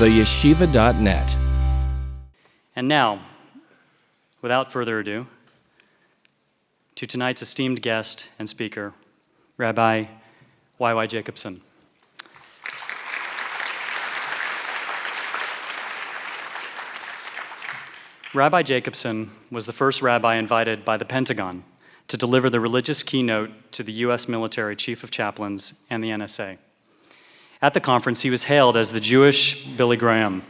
theyeshiva.net. And now, without further ado, to tonight's esteemed guest and speaker, Rabbi YY Jacobson. Rabbi Jacobson was the first rabbi invited by the Pentagon to deliver the religious keynote to the U.S. military chief of chaplains and the NSA. At the conference, he was hailed as the Jewish Billy Graham.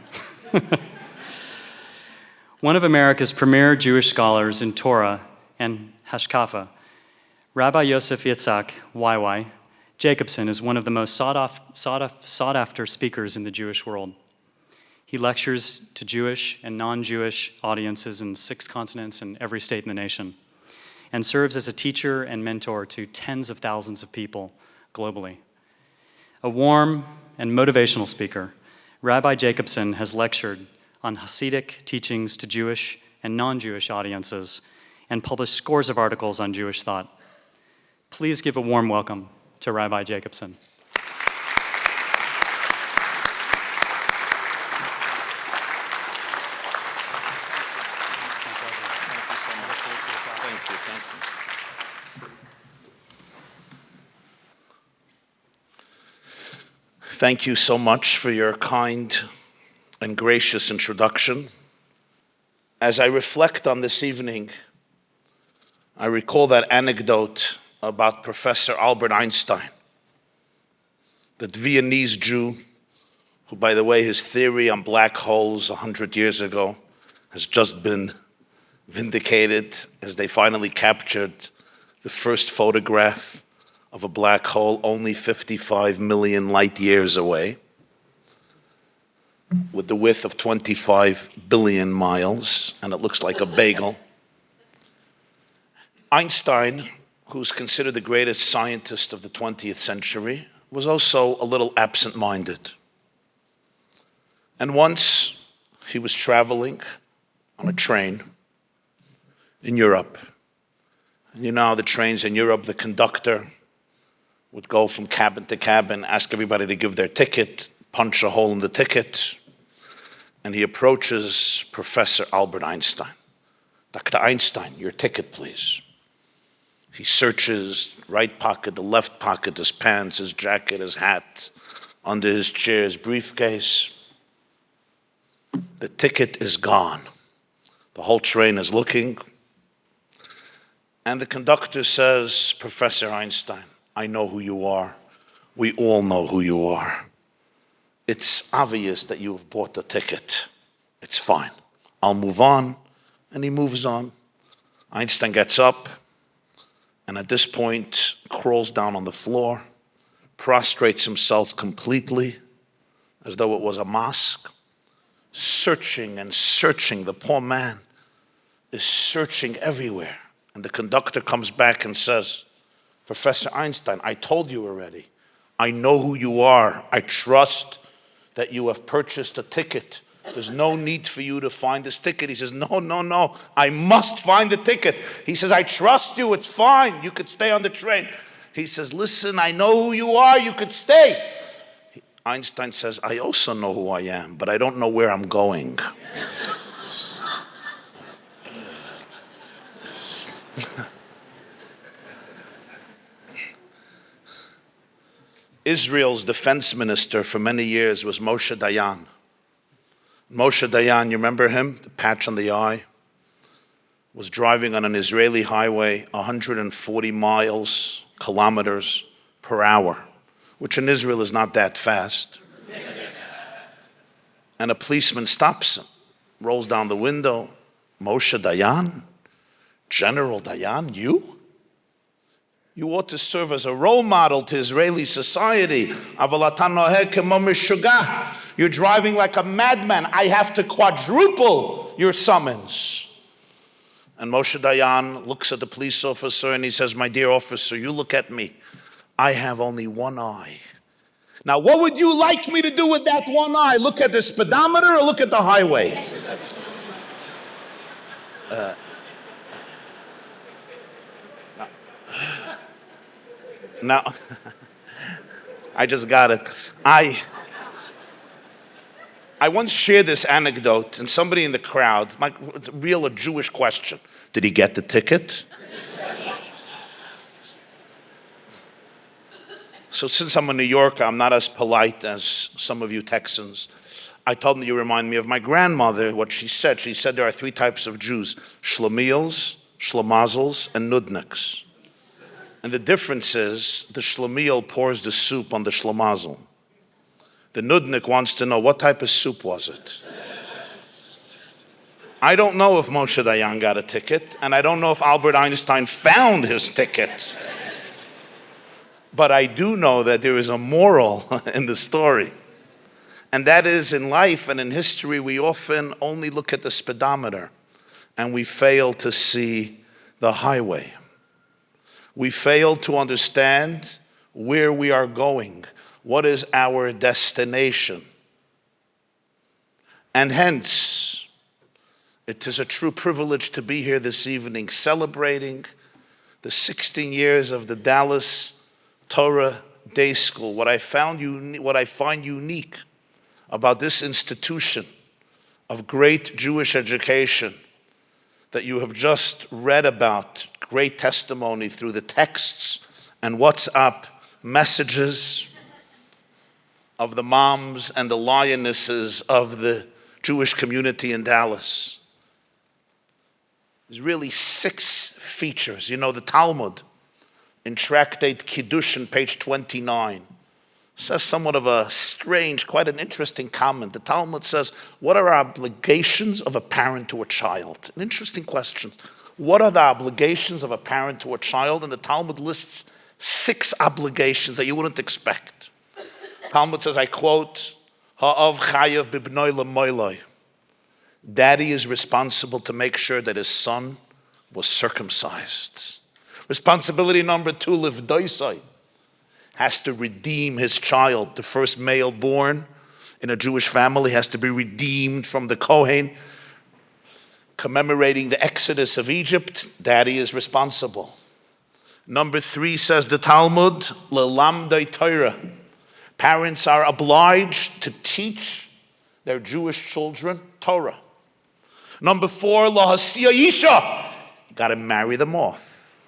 One of America's premier Jewish scholars in Torah and Hashkafa, Rabbi Yosef Yitzhak YY Jacobson is one of the most sought-after speakers in the Jewish world. He lectures to Jewish and non-Jewish audiences in 6 continents and every state in the nation, and serves as a teacher and mentor to tens of thousands of people globally. A warm and motivational speaker, Rabbi Jacobson has lectured on Hasidic teachings to Jewish and non-Jewish audiences and published scores of articles on Jewish thought. Please give a warm welcome to Rabbi Jacobson. Thank you so much for your kind and gracious introduction. As I reflect on this evening, I recall that anecdote about Professor Albert Einstein, that Viennese Jew, who, by the way, his theory on black holes 100 years ago has just been vindicated as they finally captured the first photograph of a black hole only 55 million light years away, with the width of 25 billion miles, and it looks like a bagel. Einstein, who's considered the greatest scientist of the 20th century, was also a little absent-minded. And once he was traveling on a train in Europe. And you know how the trains in Europe, the conductor would go from cabin to cabin, ask everybody to give their ticket, punch a hole in the ticket, and he approaches Professor Albert Einstein. Dr. Einstein, your ticket, please. He searches right pocket, the left pocket, his pants, his jacket, his hat, under his chair, his briefcase. The ticket is gone. The whole train is looking. And the conductor says, Professor Einstein, I know who you are. We all know who you are. It's obvious that you have bought the ticket. It's fine. I'll move on. And he moves on. Einstein gets up and at this point crawls down on the floor, prostrates himself completely as though it was a mosque, searching and searching. The poor man is searching everywhere. And the conductor comes back and says, Professor Einstein, I told you already. I know who you are. I trust that you have purchased a ticket. There's no need for you to find this ticket. He says, no. I must find the ticket. He says, I trust you. It's fine. You could stay on the train. He says, listen, I know who you are. You could stay. Einstein says, I also know who I am, but I don't know where I'm going. Israel's defense minister for many years was Moshe Dayan. Moshe Dayan, you remember him? The patch on the eye. Was driving on an Israeli highway 140 kilometers per hour, which in Israel is not that fast. And a policeman stops him, rolls down the window. Moshe Dayan? General Dayan, you? You ought to serve as a role model to Israeli society. You're driving like a madman. I have to quadruple your summons. And Moshe Dayan looks at the police officer and he says, my dear officer, you look at me. I have only one eye. Now, what would you like me to do with that one eye? Look at the speedometer or look at the highway? Now, I just got it. I once shared this anecdote, and somebody in the crowd, it's a Jewish question. Did he get the ticket? So since I'm a New Yorker, I'm not as polite as some of you Texans. I told them you remind me of my grandmother, what she said. She said there are three types of Jews: Shlomiels, Shlomazels, and Nudniks. And the difference is the Shlomiel pours the soup on the Shlomazel. The Nudnik wants to know, what type of soup was it? I don't know if Moshe Dayan got a ticket, and I don't know if Albert Einstein found his ticket. But I do know that there is a moral in the story. And that is, in life and in history, we often only look at the speedometer and we fail to see the highway. We fail to understand where we are going, what is our destination. And hence, it is a true privilege to be here this evening celebrating the 16 years of the Dallas Torah Day School. What I find unique about this institution of great Jewish education that you have just read about, great testimony through the texts and WhatsApp messages of the moms and the lionesses of the Jewish community in Dallas. There's really 6 features. You know, the Talmud in Tractate Kiddushin, page 29, says somewhat of a strange, quite an interesting comment. The Talmud says, what are obligations of a parent to a child? An interesting question. What are the obligations of a parent to a child? And the Talmud lists 6 obligations that you wouldn't expect. Talmud says, I quote, Ha'av chayav bibnoi lemoiloi. Daddy is responsible to make sure that his son was circumcised. Responsibility number 2, livdoisai, has to redeem his child. The first male born in a Jewish family has to be redeemed from the Kohen. Commemorating the Exodus of Egypt, daddy is responsible. Number 3, says the Talmud, lelamdai Torah. Parents are obliged to teach their Jewish children Torah. Number 4, lahasiya isha. You got to marry them off.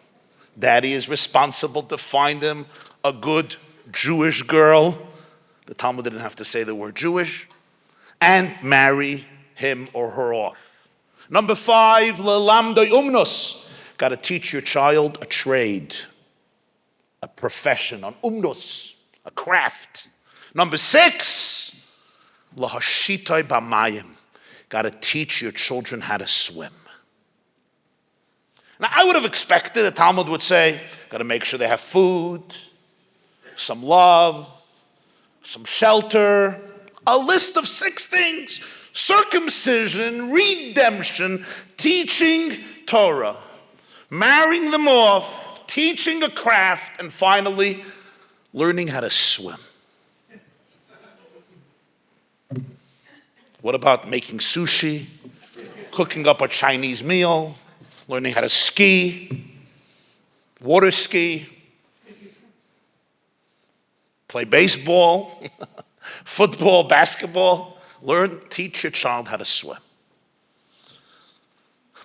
Daddy is responsible to find them a good Jewish girl. The Talmud didn't have to say the word Jewish. And marry him or her off. Number 5, lelamdai umnos. Got to teach your child a trade, a profession, an umnos, a craft. Number 6, lahashitai b'mayim. Got to teach your children how to swim. Now, I would have expected the Talmud would say, got to make sure they have food, some love, some shelter, a list of 6 things: circumcision, redemption, teaching Torah, marrying them off, teaching a craft, and finally, learning how to swim. What about making sushi, cooking up a Chinese meal, learning how to ski, water ski, play baseball, football, basketball? Teach your child how to swim.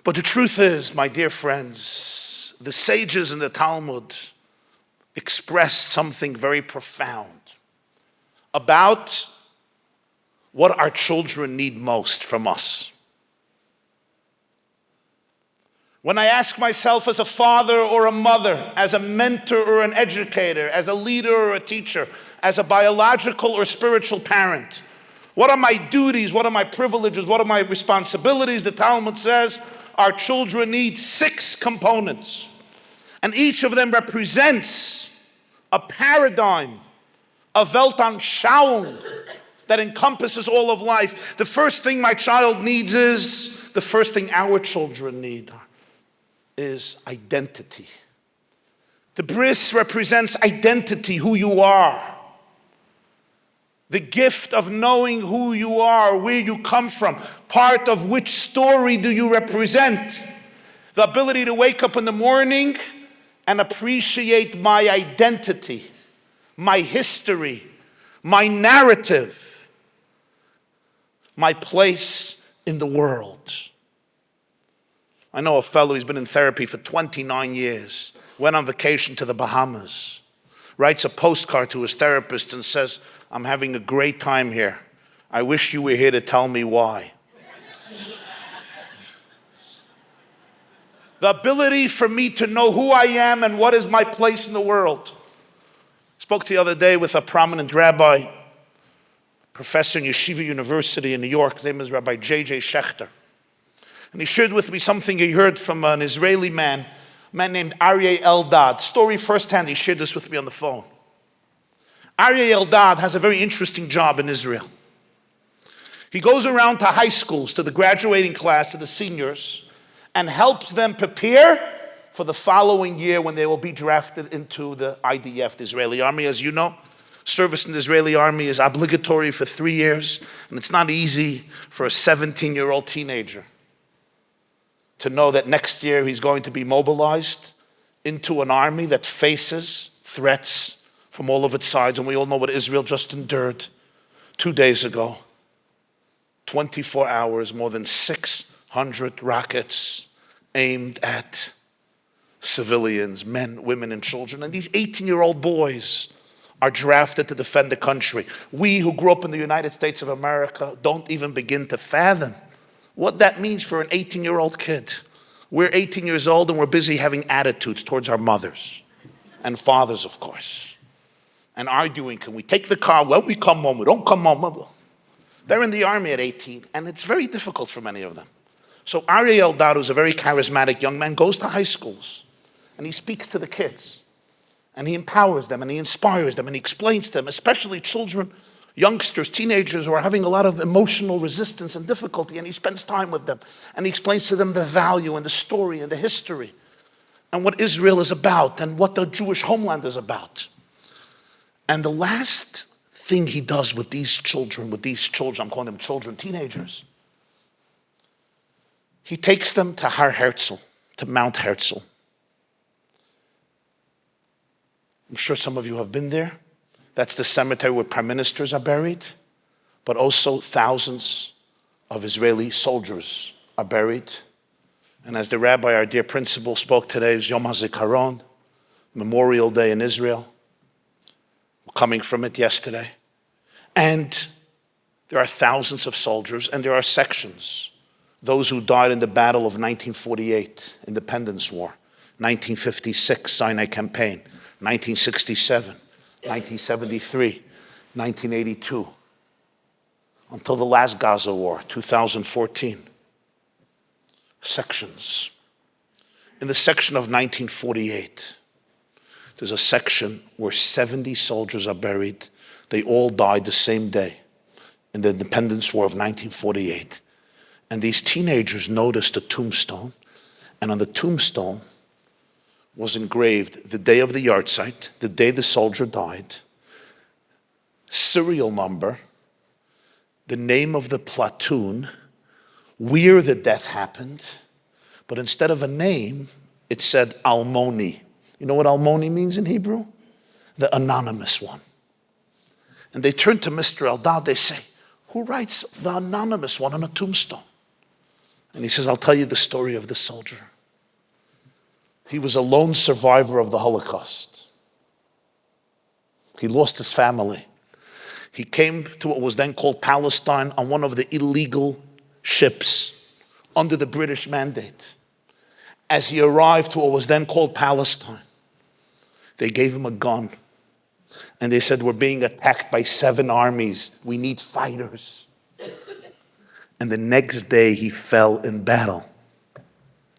But the truth is, my dear friends, the sages in the Talmud expressed something very profound about what our children need most from us. When I ask myself as a father or a mother, as a mentor or an educator, as a leader or a teacher, as a biological or spiritual parent, what are my duties, what are my privileges, what are my responsibilities? The Talmud says our children need 6 components. And each of them represents a paradigm, a Weltanschauung that encompasses all of life. The first thing my child needs is, the first thing our children need is identity. The bris represents identity, who you are. The gift of knowing who you are, where you come from, part of which story do you represent. The ability to wake up in the morning and appreciate my identity, my history, my narrative. my place in the world. I know a fellow who's been in therapy for 29 years, went on vacation to the Bahamas, writes a postcard to his therapist and says, I'm having a great time here. I wish you were here to tell me why. The ability for me to know who I am and what is my place in the world. Spoke the other day with a prominent rabbi, professor in Yeshiva University in New York. His name is Rabbi YY Schechter. And he shared with me something he heard from an Israeli man, a man named Aryeh Eldad. Story firsthand, he shared this with me on the phone. Aryeh Eldad has a very interesting job in Israel. He goes around to high schools, to the graduating class, to the seniors, and helps them prepare for the following year when they will be drafted into the IDF, the Israeli army. As you know, service in the Israeli army is obligatory for 3 years, and it's not easy for a 17-year-old teenager to know that next year he's going to be mobilized into an army that faces threats from all of its sides. And we all know what Israel just endured 2 days ago. 24 hours, more than 600 rockets aimed at civilians, men, women, and children. And these 18-year-old boys are drafted to defend the country. We who grew up in the United States of America don't even begin to fathom what that means for an 18-year-old kid. We're 18 years old and we're busy having attitudes towards our mothers and fathers, of course, and arguing, can we take the car when we come home? We don't come home. They're in the army at 18, and it's very difficult for many of them. So Aryeh Eldad, who's a very charismatic young man, goes to high schools, and he speaks to the kids, and he empowers them, and he inspires them, and he explains to them, especially children, youngsters, teenagers who are having a lot of emotional resistance and difficulty, and he spends time with them, and he explains to them the value and the story and the history and what Israel is about and what the Jewish homeland is about. And the last thing he does with these children, I'm calling them children, teenagers, he takes them to Har Herzl, to Mount Herzl. I'm sure some of you have been there. That's the cemetery where prime ministers are buried, but also thousands of Israeli soldiers are buried. And as the rabbi, our dear principal, spoke today, is Yom HaZikaron, Memorial Day in Israel. We're coming from it yesterday. And there are thousands of soldiers, and there are sections. Those who died in the Battle of 1948, Independence War, 1956, Sinai Campaign, 1967, 1973, 1982, until the last Gaza war, 2014. Sections. In the section of 1948, there's a section where 70 soldiers are buried. They all died the same day in the Independence War of 1948. And these teenagers noticed a tombstone, and on the tombstone was engraved the day of the yahrzeit, the day the soldier died, serial number, the name of the platoon, where the death happened, but instead of a name, it said Almoni. You know what Almoni means in Hebrew? The anonymous one. And they turn to Mr. Eldad, they say, who writes the anonymous one on a tombstone? And he says, I'll tell you the story of this soldier. He was a lone survivor of the Holocaust. He lost his family. He came to what was then called Palestine on one of the illegal ships under the British mandate. As he arrived to what was then called Palestine, they gave him a gun. And they said, we're being attacked by 7 armies. We need fighters. And the next day he fell in battle.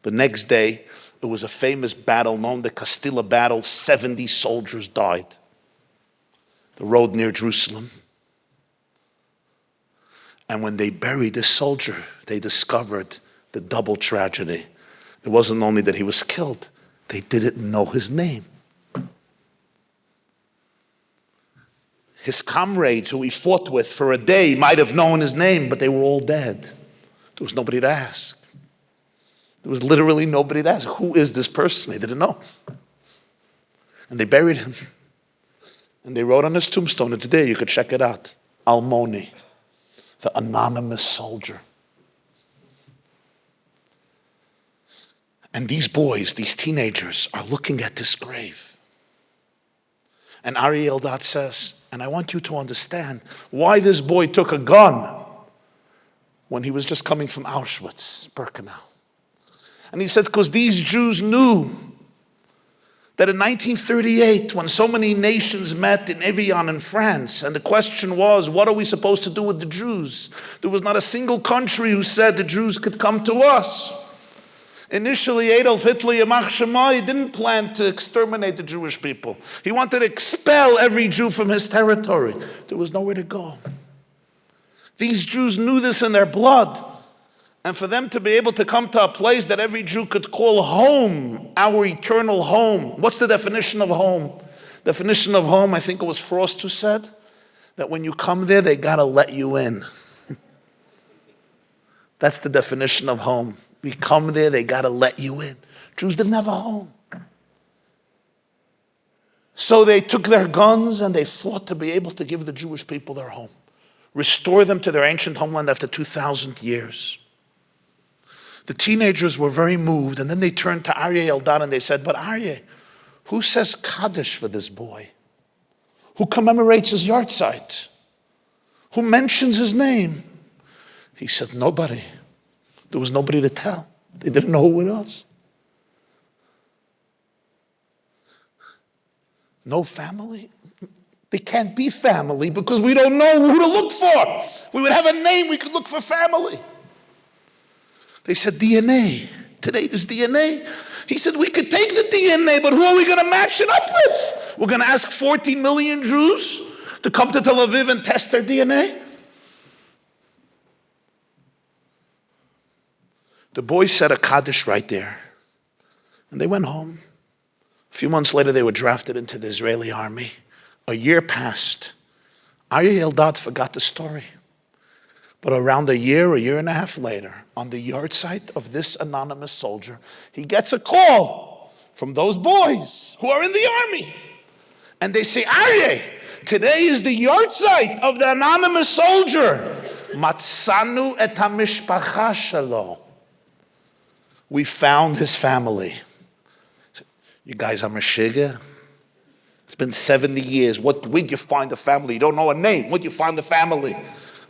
The next day, it was a famous battle known the Castilla battle. 70 soldiers died. The road near Jerusalem. And when they buried this soldier, they discovered the double tragedy. It wasn't only that he was killed, they didn't know his name. His comrades who he fought with for a day might have known his name, but they were all dead. There was nobody to ask. There was literally nobody to ask. Who is this person? They didn't know. And they buried him. And they wrote on his tombstone, it's there, you could check it out, Almoni. The anonymous soldier. And these boys, these teenagers, are looking at this grave. And Aryeh Eldad says, and I want you to understand why this boy took a gun when he was just coming from Auschwitz, Birkenau. And he said, because these Jews knew that in 1938, when so many nations met in Evian in France, and the question was, what are we supposed to do with the Jews? There was not a single country who said the Jews could come to us. Initially, Adolf Hitler, Yamach Shema, didn't plan to exterminate the Jewish people. He wanted to expel every Jew from his territory. There was nowhere to go. These Jews knew this in their blood. And for them to be able to come to a place that every Jew could call home, our eternal home. What's the definition of home? Definition of home, I think it was Frost who said, that when you come there, they gotta let you in. That's the definition of home. We come there, they gotta let you in. Jews didn't have a home. So they took their guns and they fought to be able to give the Jewish people their home. Restore them to their ancient homeland after 2,000 years. The teenagers were very moved, and then they turned to Aryeh Eldad and they said, but Aryeh, who says Kaddish for this boy? Who commemorates his yahrzeit? Who mentions his name? He said, nobody. There was nobody to tell. They didn't know who it was. No family? They can't be family because we don't know who to look for. If we would have a name, we could look for family. They said DNA. Today there's DNA. He said, we could take the DNA, but who are we going to match it up with? We're going to ask 14 million Jews to come to Tel Aviv and test their DNA? The boys said a Kaddish right there. And they went home. A few months later, they were drafted into the Israeli army. A year passed. Aryeh Eldad forgot the story. But around a year and a half later, on the yahrzeit of this anonymous soldier, he gets a call from those boys who are in the army. And they say, Aryeh, today is the yahrzeit of the anonymous soldier. Matzanu et hamishpacha shelo. We found his family. You guys are Meshiga? It's been 70 years. Where'd you find the family? You don't know a name. Where'd you find the family?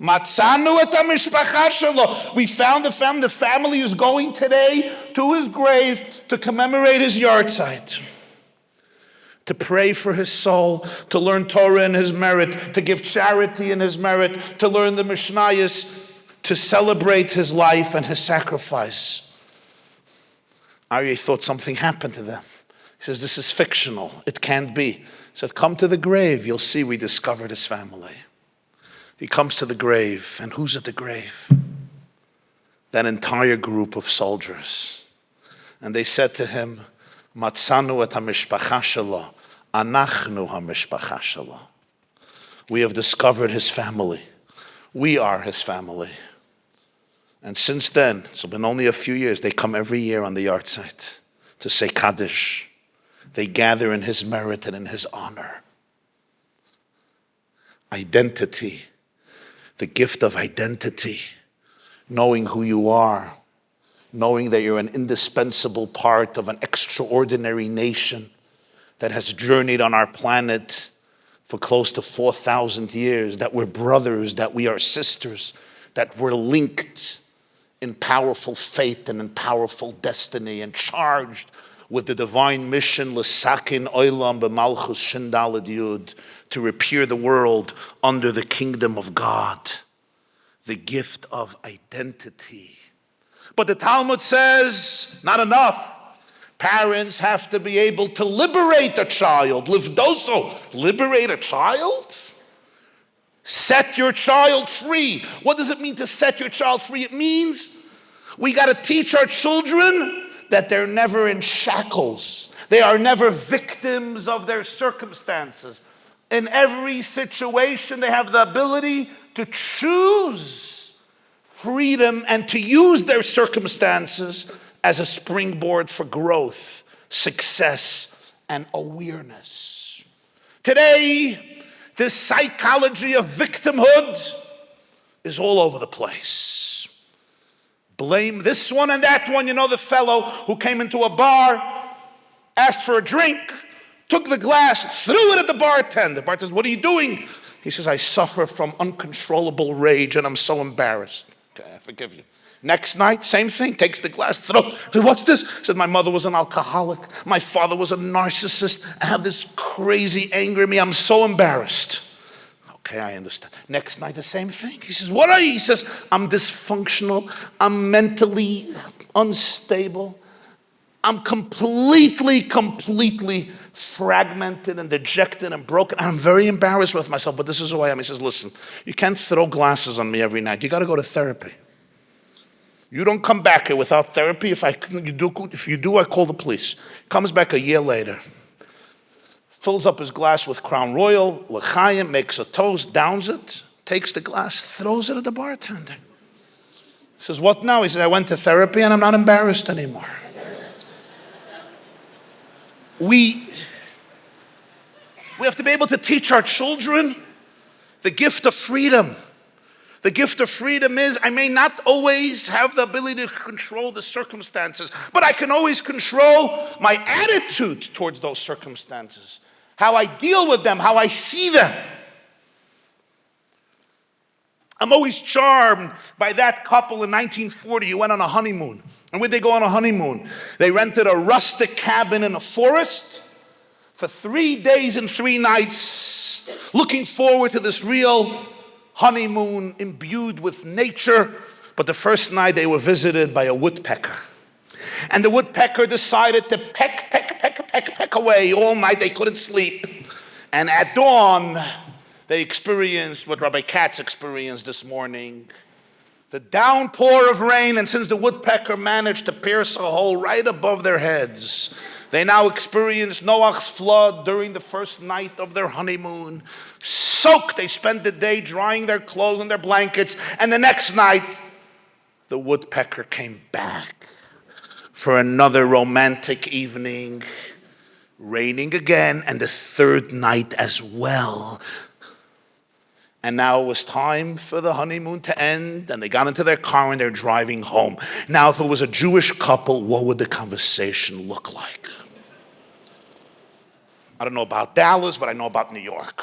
Matzanu et hamishpacha shelo. We found the family. The family is going today to his grave to commemorate his yahrzeit, to pray for his soul, to learn Torah in his merit, to give charity in his merit, to learn the Mishnayos, to celebrate his life and his sacrifice. Aryeh thought something happened to them. He says, this is fictional. It can't be. He said, come to the grave. You'll see we discovered his family. He comes to the grave, and who's at the grave? That entire group of soldiers. And they said to him, Matzanu et hamishpacha shelo, anachnu hamishpacha shelo. We have discovered his family. We are his family. And since then, it's been only a few years, they come every year on the yahrzeit to say Kaddish. They gather in his merit and in his honor. Identity, the gift of identity, knowing who you are, knowing that you're an indispensable part of an extraordinary nation that has journeyed on our planet for close to 4,000 years, that we're brothers, that we are sisters, that we're linked in powerful faith and in powerful destiny and charged with the divine mission, l'sakin olam b'malchus shin daled yud, to repair the world under the kingdom of God. The gift of identity. But the Talmud says, not enough. Parents have to be able to liberate a child. Livdoso, liberate a child? Set your child free. What does it mean to set your child free? It means we got to teach our children that they're never in shackles. They are never victims of their circumstances. In every situation, they have the ability to choose freedom and to use their circumstances as a springboard for growth, success, and awareness. Today, this psychology of victimhood is all over the place. Blame this one and that one. You know the fellow who came into a bar, asked for a drink, took the glass, threw it at the bartender. The bartender says, "What are you doing?" He says, "I suffer from uncontrollable rage and I'm so embarrassed." "Okay, I forgive you." Next night, same thing, takes the glass, throw. "What's this?" Said, "My mother was an alcoholic. My father was a narcissist. I have this crazy anger in me. I'm so embarrassed." "Okay, I understand." Next night, the same thing. He says, "What are you?" He says, "I'm dysfunctional. I'm mentally unstable. I'm completely fragmented and dejected and broken. I'm very embarrassed with myself, but this is who I am." He says, "Listen, you can't throw glasses on me every night. You got to go to therapy. You don't come back here without therapy. If you do, I call the police." Comes back a year later, fills up his glass with Crown Royal, l'chaim, makes a toast, downs it, takes the glass, throws it at the bartender. He says, "What now?" He says, "I went to therapy and I'm not embarrassed anymore." We have to be able to teach our children the gift of freedom. The gift of freedom is, I may not always have the ability to control the circumstances, but I can always control my attitude towards those circumstances, how I deal with them, how I see them. I'm always charmed by that couple in 1940 who went on a honeymoon. And where'd they go on a honeymoon? They rented a rustic cabin in a forest for 3 days and 3 nights, looking forward to this real honeymoon imbued with nature. But the first night they were visited by a woodpecker. And the woodpecker decided to peck away all night. They couldn't sleep. And at dawn, they experienced what Rabbi Katz experienced this morning. The downpour of rain, and since the woodpecker managed to pierce a hole right above their heads, they now experienced Noah's flood during the first night of their honeymoon. Soaked, they spent the day drying their clothes and their blankets, and the next night, the woodpecker came back for another romantic evening, raining again, and the third night as well. And now it was time for the honeymoon to end, and they got into their car and they're driving home. Now, if it was a Jewish couple, what would the conversation look like? I don't know about Dallas, but I know about New York.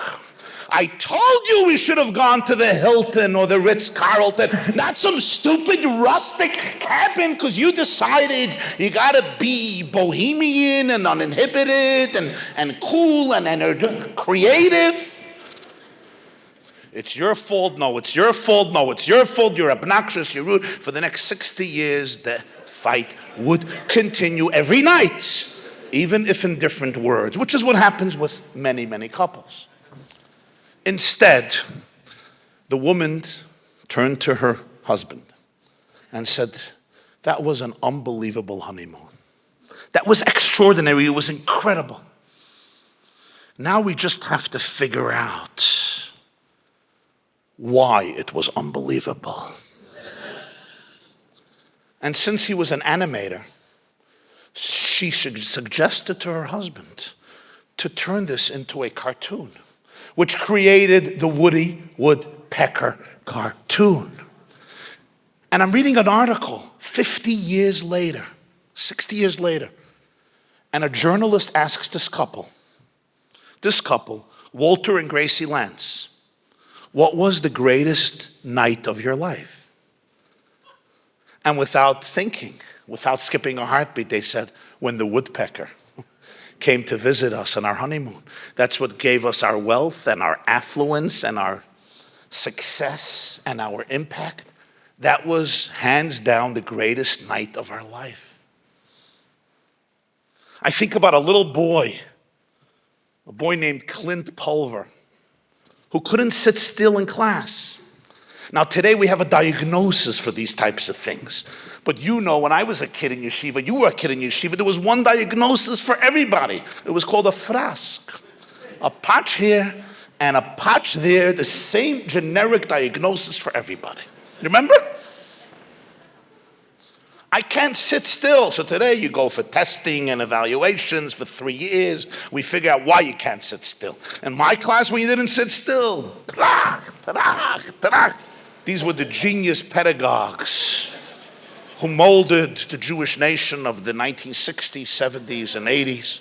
"I told you we should have gone to the Hilton or the Ritz-Carlton, not some stupid rustic cabin because you decided you got to be bohemian and uninhibited and cool and creative. It's your fault. No, it's your fault. No, it's your fault. You're obnoxious. You're rude." For the next 60 years, the fight would continue every night, even if in different words, which is what happens with many, many couples. Instead, the woman turned to her husband and said, "That was an unbelievable honeymoon. That was extraordinary. It was incredible. Now we just have to figure out why it was unbelievable." And since he was an animator, she suggested to her husband to turn this into a cartoon, which created the Woody Woodpecker cartoon. And I'm reading an article 50 years later, 60 years later, and a journalist asks this couple, Walter and Gracie Lance, "What was the greatest night of your life?" And without thinking, without skipping a heartbeat, they said, "When the woodpecker came to visit us on our honeymoon. That's what gave us our wealth and our affluence and our success and our impact. That was hands down the greatest night of our life." I think about a little boy, a boy named Clint Pulver, who couldn't sit still in class. Now today we have a diagnosis for these types of things. But you know, when I was a kid in yeshiva, you were a kid in yeshiva, there was one diagnosis for everybody. It was called a frask. A patch here and a patch there, the same generic diagnosis for everybody. Remember? I can't sit still. So today you go for testing and evaluations for 3 years. We figure out why you can't sit still. In my class, when you didn't sit still, These were the genius pedagogues who molded the Jewish nation of the 1960s, 70s, and 80s.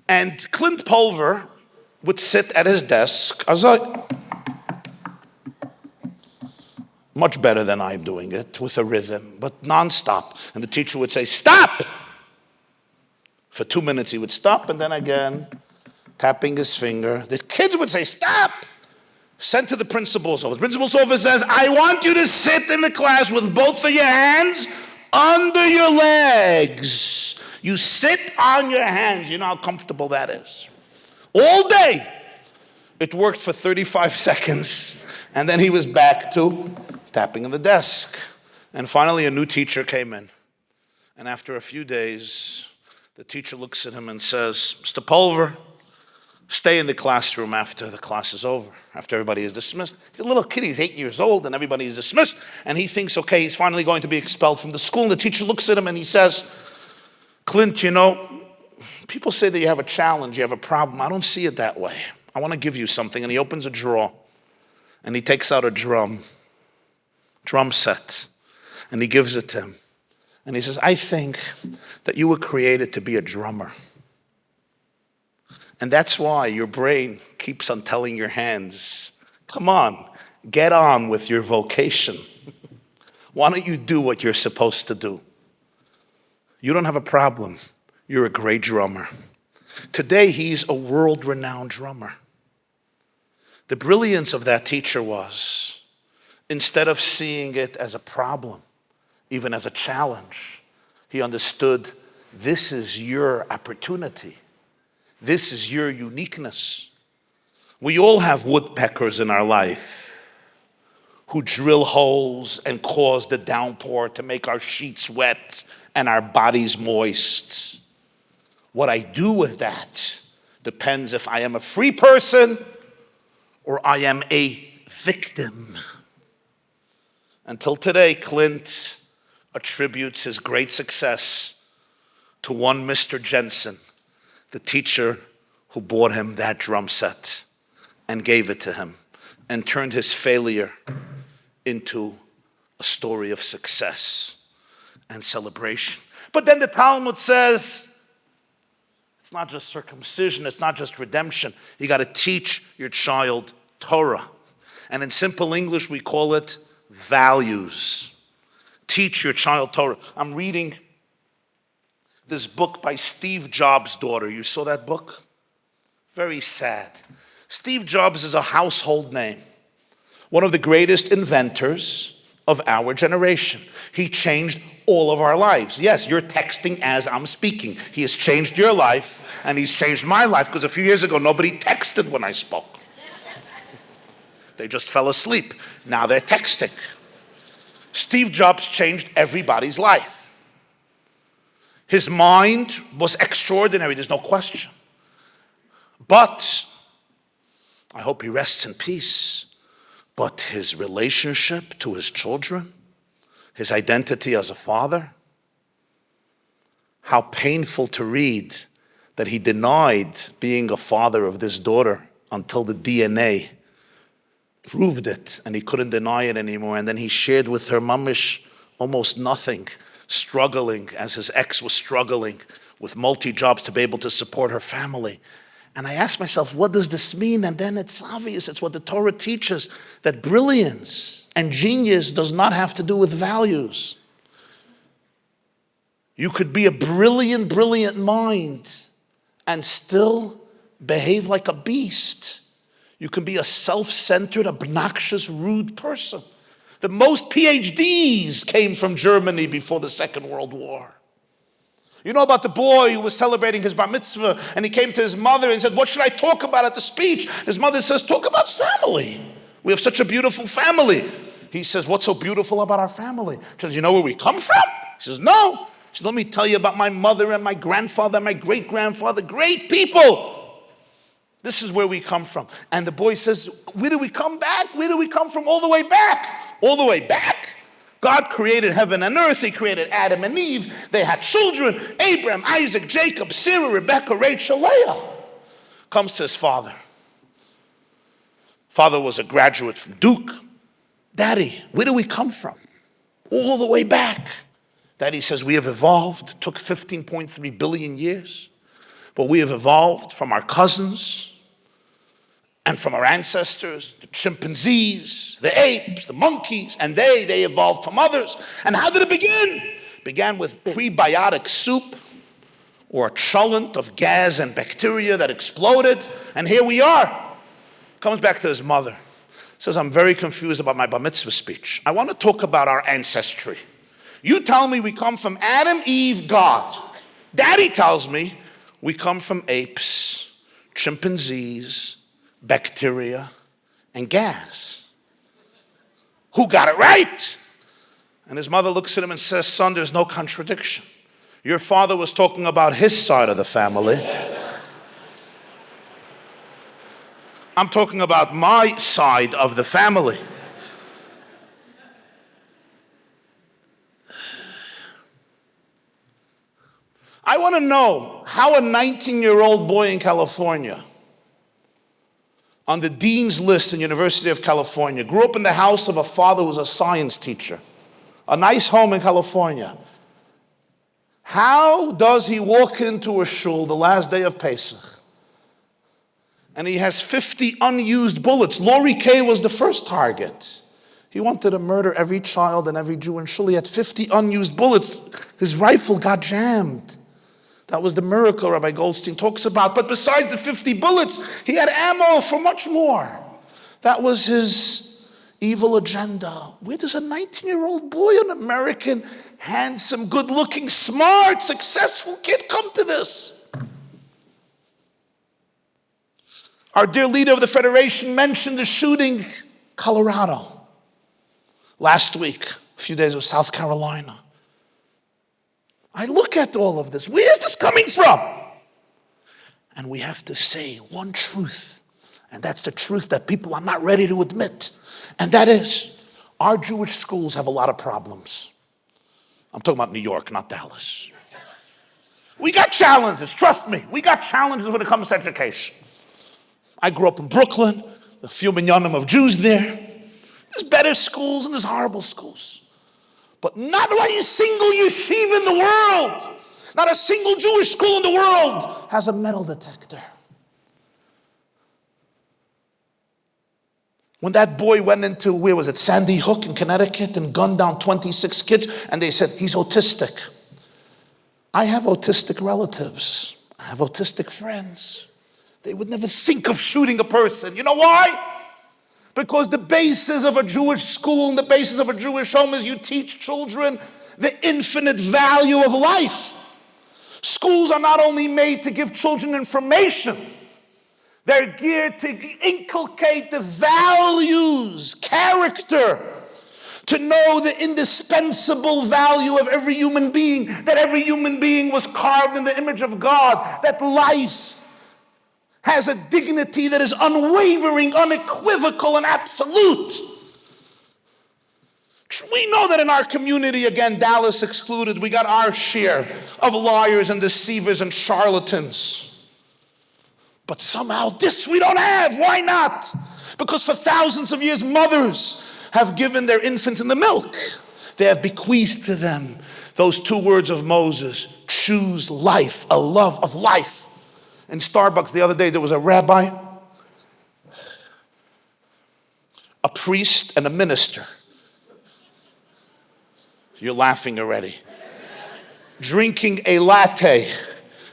And Clint Pulver would sit at his desk, much better than I'm doing it, with a rhythm, but nonstop. And the teacher would say, "Stop!" For 2 minutes he would stop, and then again, tapping his finger. The kids would say, "Stop!" Sent to the principal's office. The principal's office says, "I want you to sit in the class with both of your hands under your legs. You sit on your hands." You know how comfortable that is. All day. It worked for 35 seconds, and then he was back to tapping on the desk. And finally, a new teacher came in. And after a few days, the teacher looks at him and says, "Mr. Pulver, stay in the classroom after the class is over, after everybody is dismissed." He's a little kid, he's 8 years old, and everybody is dismissed. And he thinks, okay, he's finally going to be expelled from the school. And the teacher looks at him and he says, "Clint, you know, people say that you have a challenge, you have a problem. I don't see it that way. I want to give you something." And he opens a drawer and he takes out a drum set, and he gives it to him. And he says, "I think that you were created to be a drummer. And that's why your brain keeps on telling your hands, come on, get on with your vocation. Why don't you do what you're supposed to do? You don't have a problem. You're a great drummer." Today, he's a world-renowned drummer. The brilliance of that teacher was, instead of seeing it as a problem, even as a challenge, he understood, this is your opportunity. This is your uniqueness. We all have woodpeckers in our life who drill holes and cause the downpour to make our sheets wet and our bodies moist. What I do with that depends if I am a free person or I am a victim. Until today, Clint attributes his great success to one Mr. Jensen, the teacher who bought him that drum set and gave it to him and turned his failure into a story of success and celebration. But then the Talmud says, it's not just circumcision, it's not just redemption. You got to teach your child Torah. And in simple English, we call it values. Teach your child Torah. I'm reading this book by Steve Jobs' daughter. You saw that book? Very sad. Steve Jobs is a household name. One of the greatest inventors of our generation. He changed all of our lives. Yes, you're texting as I'm speaking. He has changed your life, and he's changed my life, because a few years ago, nobody texted when I spoke. They just fell asleep. Now they're texting. Steve Jobs changed everybody's life. His mind was extraordinary, there's no question. But, I hope he rests in peace, but his relationship to his children, his identity as a father, how painful to read that he denied being a father of this daughter until the DNA proved it, and he couldn't deny it anymore. And then he shared with her mamish almost nothing, struggling as his ex was struggling with multi-jobs to be able to support her family. And I asked myself, what does this mean? And then it's obvious, it's what the Torah teaches, that brilliance and genius does not have to do with values. You could be a brilliant mind and still behave like a beast. You can be a self-centered, obnoxious, rude person. The most PhDs came from Germany before the Second World War. You know about the boy who was celebrating his bar mitzvah, and he came to his mother and said, "What should I talk about at the speech?" His mother says, "Talk about family. We have such a beautiful family." He says, "What's so beautiful about our family?" She says, "You know where we come from?" He says, "No." She says, "Let me tell you about my mother and my grandfather and my great-grandfather. Great people. This is where we come from." And the boy says, "Where do we come back? Where do we come from? All the way back." All the way back? God created heaven and earth. He created Adam and Eve. They had children, Abraham, Isaac, Jacob, Sarah, Rebecca, Rachel, Leah. Comes to his father. Father was a graduate from Duke. Daddy, where do we come from? All the way back. Daddy says, we have evolved. It took 15.3 billion years. But we have evolved from our cousins and from our ancestors, the chimpanzees, the apes, the monkeys, and they evolved from others. And how did it begin? It began with prebiotic soup or a chulent of gas and bacteria that exploded. And here we are. Comes back to his mother. Says, I'm very confused about my bar mitzvah speech. I want to talk about our ancestry. You tell me we come from Adam, Eve, God. Daddy tells me we come from apes, chimpanzees, bacteria, and gas. Who got it right? And his mother looks at him and says, son, there's no contradiction. Your father was talking about his side of the family. I'm talking about my side of the family. I want to know how a 19-year-old boy in California, on the dean's list in University of California, grew up in the house of a father who was a science teacher, a nice home in California. How does he walk into a shul the last day of Pesach? And he has 50 unused bullets. Laurie Kay was the first target. He wanted to murder every child and every Jew in shul. He had 50 unused bullets. His rifle got jammed. That was the miracle Rabbi Goldstein talks about. But besides the 50 bullets, he had ammo for much more. That was his evil agenda. Where does a 19-year-old boy, an American, handsome, good-looking, smart, successful kid come to this? Our dear leader of the Federation mentioned the shooting in Colorado. Last week, a few days ago, South Carolina. I look at all of this. Where is this coming from? And we have to say one truth. And that's the truth that people are not ready to admit. And that is, our Jewish schools have a lot of problems. I'm talking about New York, not Dallas. We got challenges, trust me. We got challenges when it comes to education. I grew up in Brooklyn, a few minyanim of Jews there. There's better schools and there's horrible schools. But not a single yeshiva in the world, not a single Jewish school in the world has a metal detector. When that boy went into, where was it, Sandy Hook in Connecticut and gunned down 26 kids, and they said, he's autistic. I have autistic relatives. I have autistic friends. They would never think of shooting a person. You know why? Because the basis of a Jewish school and the basis of a Jewish home is you teach children the infinite value of life. Schools are not only made to give children information, they're geared to inculcate the values, character, to know the indispensable value of every human being, that every human being was carved in the image of God, that life has a dignity that is unwavering, unequivocal, and absolute. We know that in our community, again, Dallas excluded, we got our share of liars and deceivers and charlatans. But somehow this we don't have. Why not? Because for thousands of years, mothers have given their infants in the milk. They have bequeathed to them those two words of Moses, choose life, a love of life. In Starbucks the other day, there was a rabbi, a priest, and a minister. You're laughing already. Drinking a latte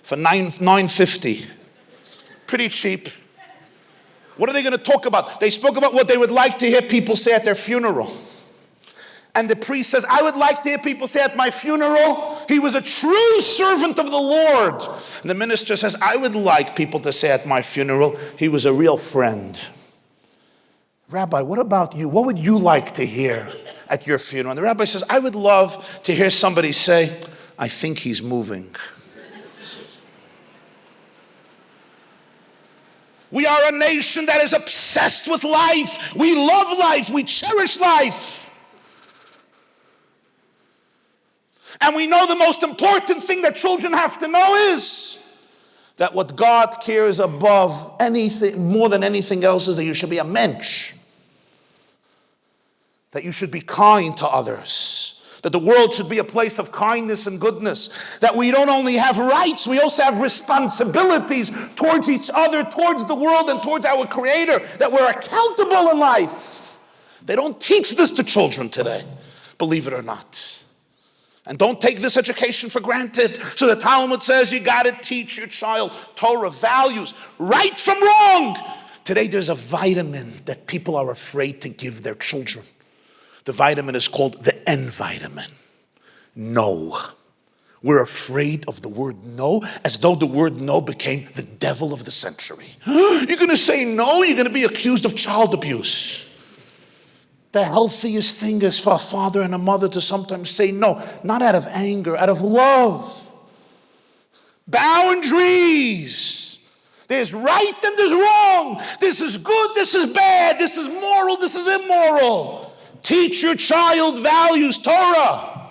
for $9.50. Pretty cheap. What are they going to talk about? They spoke about what they would like to hear people say at their funeral. And the priest says, I would like to hear people say at my funeral, he was a true servant of the Lord. And the minister says, I would like people to say at my funeral, he was a real friend. Rabbi, what about you? What would you like to hear at your funeral? And the rabbi says, I would love to hear somebody say, I think he's moving. We are a nation that is obsessed with life. We love life. We cherish life. And we know the most important thing that children have to know is that what God cares above anything, more than anything else, is that you should be a mensch. That you should be kind to others. That the world should be a place of kindness and goodness. That we don't only have rights, we also have responsibilities towards each other, towards the world, and towards our Creator. That we're accountable in life. They don't teach this to children today, believe it or not. And don't take this education for granted. So the Talmud says you got to teach your child Torah values, right from wrong. Today there's a vitamin that people are afraid to give their children. The vitamin is called the N vitamin. No. We're afraid of the word no, as though the word no became the devil of the century. You're going to say no, you're going to be accused of child abuse. The healthiest thing is for a father and a mother to sometimes say no, not out of anger, out of love. Boundaries. There's right and there's wrong. This is good, this is bad, this is moral, this is immoral. Teach your child values, Torah.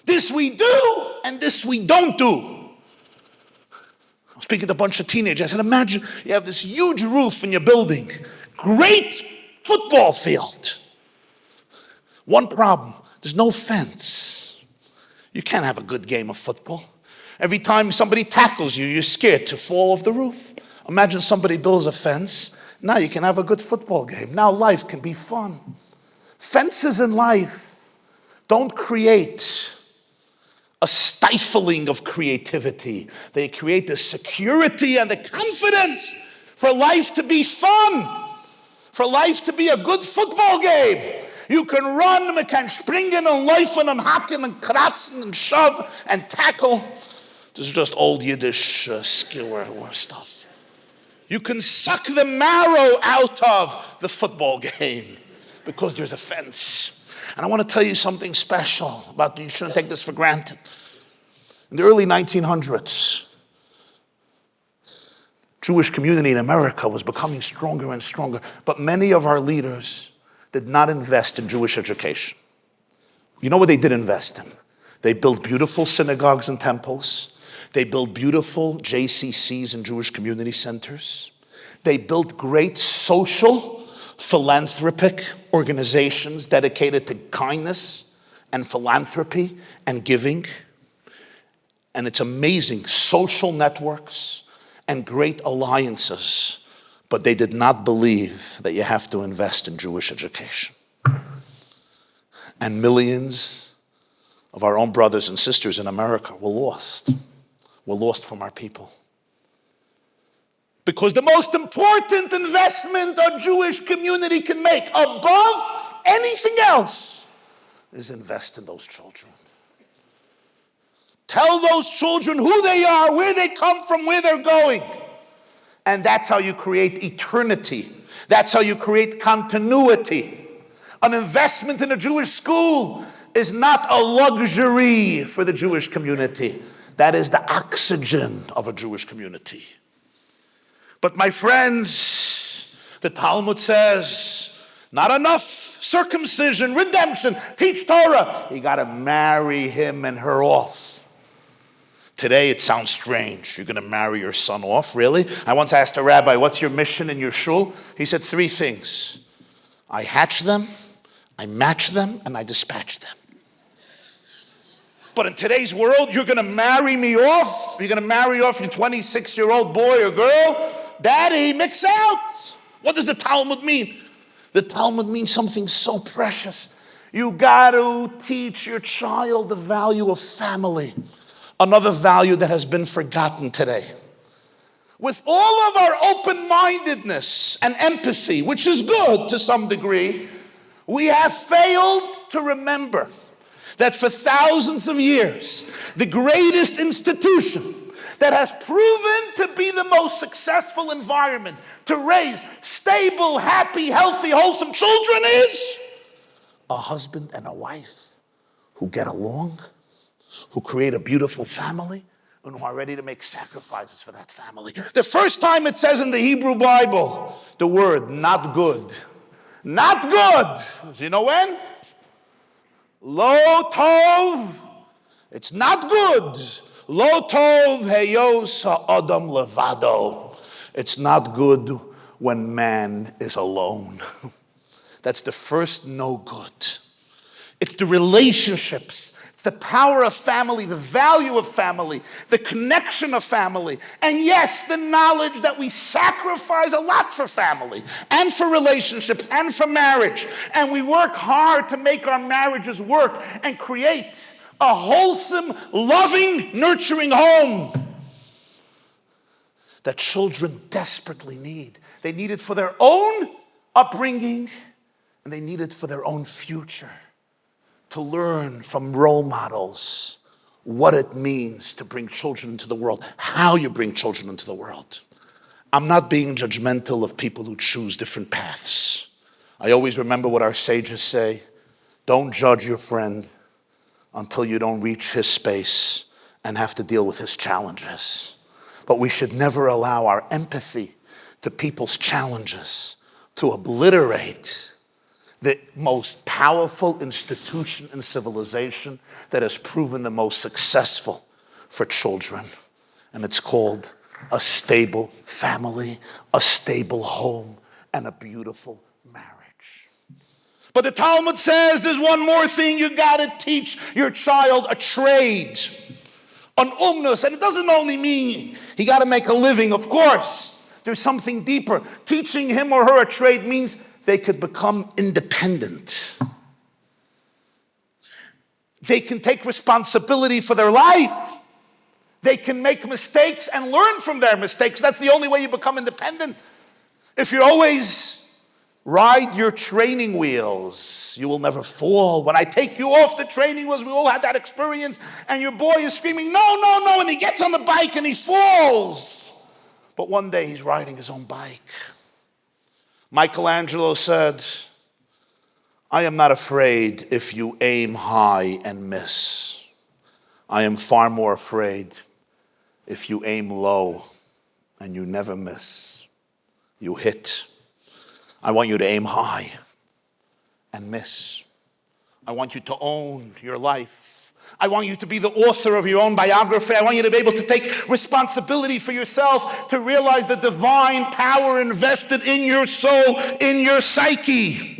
This we do and this we don't do. I was speaking to a bunch of teenagers. I said, imagine you have this huge roof in your building. Great football field. One problem, there's no fence. You can't have a good game of football. Every time somebody tackles you, you're scared to fall off the roof. Imagine somebody builds a fence. Now you can have a good football game. Now life can be fun. Fences in life don't create a stifling of creativity. They create the security and the confidence for life to be fun, for life to be a good football game. You can run, man kann springen and laufen and hacken and kratzen and shove and tackle. This is just old Yiddish skill or stuff. You can suck the marrow out of the football game because there's a fence. And I want to tell you something special about, you shouldn't take this for granted. In the early 1900s, Jewish community in America was becoming stronger and stronger, but many of our leaders did not invest in Jewish education. You know what they did invest in? They built beautiful synagogues and temples. They built beautiful JCCs and Jewish community centers. They built great social, philanthropic organizations dedicated to kindness and philanthropy and giving. And it's amazing, social networks and great alliances. But they did not believe that you have to invest in Jewish education. And millions of our own brothers and sisters in America were lost. Were lost from our people. Because the most important investment a Jewish community can make above anything else is invest in those children. Tell those children who they are, where they come from, where they're going. And that's how you create eternity. That's how you create continuity. An investment in a Jewish school is not a luxury for the Jewish community. That is the oxygen of a Jewish community. But my friends, the Talmud says, not enough circumcision, redemption, teach Torah. You got to marry him and her off. Today it sounds strange. You're going to marry your son off? Really? I once asked a rabbi, what's your mission in your shul? He said 3 things. I hatch them, I match them, and I dispatch them. But in today's world, you're going to marry me off? You're going to marry off your 26-year-old boy or girl? Daddy, mix out. What does the Talmud mean? The Talmud means something so precious. You got to teach your child the value of family. Another value that has been forgotten today. With all of our open-mindedness and empathy, which is good to some degree, we have failed to remember that for thousands of years, the greatest institution that has proven to be the most successful environment to raise stable, happy, healthy, wholesome children is a husband and a wife who get along, who create a beautiful family, and who are ready to make sacrifices for that family. The first time it says in the Hebrew Bible, the word not good. Not good. Do you know when? Lo tov. It's not good. Lo tov heyos ha'adam levado. It's not good when man is alone. That's the first no good. It's the relationships. It's the power of family, the value of family, the connection of family. And yes, the knowledge that we sacrifice a lot for family and for relationships and for marriage. And we work hard to make our marriages work and create a wholesome, loving, nurturing home that children desperately need. They need it for their own upbringing, and they need it for their own future. To learn from role models what it means to bring children into the world, how you bring children into the world. I'm not being judgmental of people who choose different paths. I always remember what our sages say: don't judge your friend until you don't reach his space and have to deal with his challenges. But we should never allow our empathy to people's challenges to obliterate the most powerful institution in civilization that has proven the most successful for children. And it's called a stable family, a stable home, and a beautiful marriage. But the Talmud says there's one more thing. You got to teach your child a trade, an umnus. And it doesn't only mean he got to make a living, of course. There's something deeper. Teaching him or her a trade means they could become independent. They can take responsibility for their life. They can make mistakes and learn from their mistakes. That's the only way you become independent. If you always ride your training wheels, you will never fall. When I take you off the training wheels, we all had that experience, and your boy is screaming, no, no, no, and he gets on the bike and he falls. But one day he's riding his own bike. Michelangelo said, I am not afraid if you aim high and miss. I am far more afraid if you aim low and you never miss. You hit. I want you to aim high and miss. I want you to own your life. I want you to be the author of your own biography. I want you to be able to take responsibility for yourself, to realize the divine power invested in your soul, in your psyche.